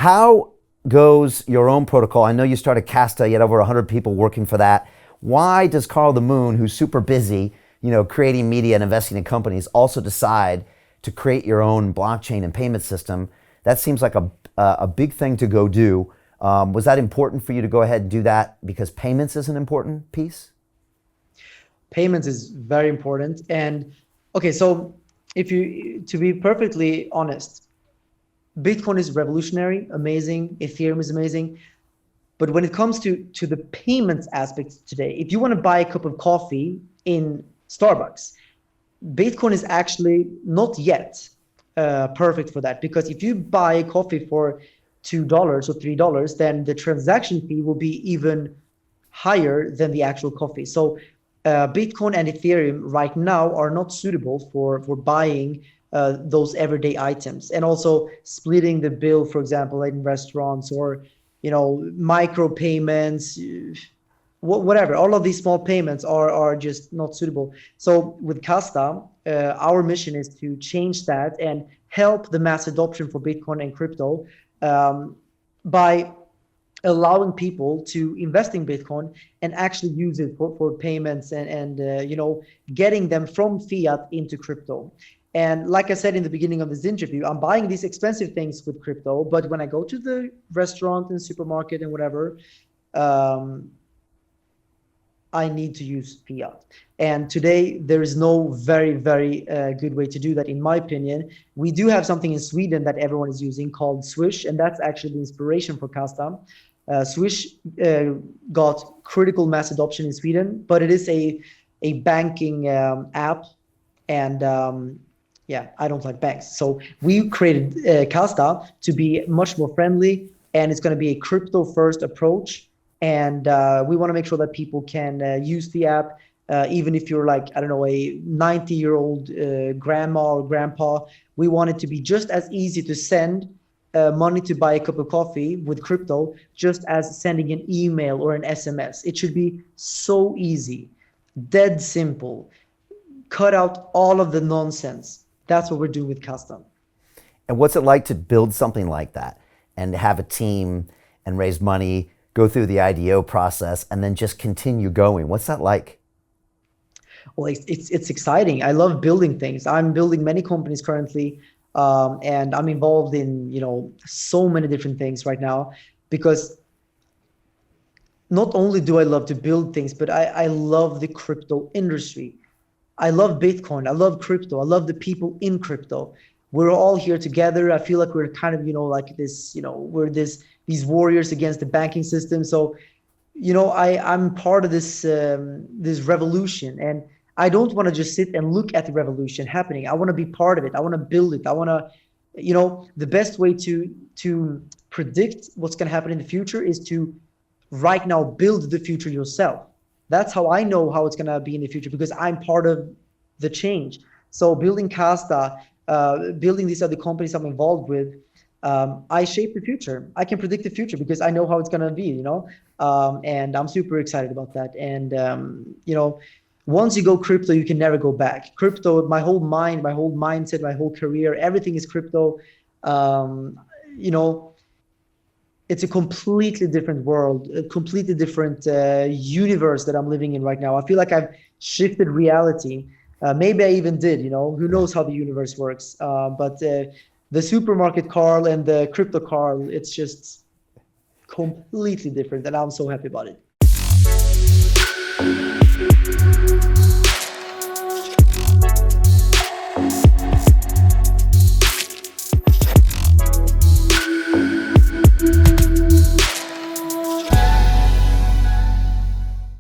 How goes your own protocol? I know you started Casta, you had over 100 people working for that. Why does Carl the Moon, who's super busy, creating media and investing in companies, also decide to create your own blockchain and payment system? That seems like a big thing to go do. Was that important for you to go ahead and do that because payments is an important piece? Payments is very important. And okay, so to be perfectly honest, Bitcoin is revolutionary, amazing. Ethereum is amazing. But when it comes to the payments aspects today, if you want to buy a cup of coffee in Starbucks, Bitcoin is actually not yet perfect for that. Because if you buy a coffee for $2 or $3, then the transaction fee will be even higher than the actual coffee. So Bitcoin and Ethereum right now are not suitable for buying those everyday items, and also splitting the bill, for example, in restaurants, or micro payments, whatever. All of these small payments are just not suitable. So with Casta, our mission is to change that and help the mass adoption for Bitcoin and crypto by allowing people to invest in Bitcoin and actually use it for payments and getting them from fiat into crypto. And like I said in the beginning of this interview, I'm buying these expensive things with crypto, but when I go to the restaurant and supermarket and whatever, I need to use fiat. And today there is no very, very good way to do that, in my opinion. We do have something in Sweden that everyone is using called Swish, and that's actually the inspiration for Casta. Swish got critical mass adoption in Sweden, but it is a banking app, and yeah, I don't like banks. So we created Casta to be much more friendly, and it's going to be a crypto first approach. And we want to make sure that people can use the app, even if you're like, I don't know, a 90-year-old grandma or grandpa. We want it to be just as easy to send money to buy a cup of coffee with crypto, just as sending an email or an SMS. It should be so easy, dead simple. Cut out all of the nonsense. That's what we're doing with Casta. And what's it like to build something like that and have a team and raise money, go through the IDO process, and then just continue going? What's that like? Well, it's exciting. I love building things. I'm building many companies currently, and I'm involved in so many different things right now, because not only do I love to build things, but I love the crypto industry. I love Bitcoin. I love crypto. I love the people in crypto. We're all here together. I feel like we're kind of like this. We're these warriors against the banking system. So I'm part of this this revolution, and I don't want to just sit and look at the revolution happening. I want to be part of it. I want to build it. I want to, the best way to predict what's going to happen in the future is to right now build the future yourself. That's how I know how it's going to be in the future, because I'm part of the change. So building Casta, building these other companies I'm involved with, I shape the future. I can predict the future because I know how it's going to be, and I'm super excited about that. And, once you go crypto, you can never go back. Crypto, my whole mind, my whole mindset, my whole career, everything is crypto. It's a completely different world, a completely different universe that I'm living in right now. I feel like I've shifted reality. Maybe I even did, who knows how the universe works. But the supermarket Carl and the crypto Carl, it's just completely different. And I'm so happy about it.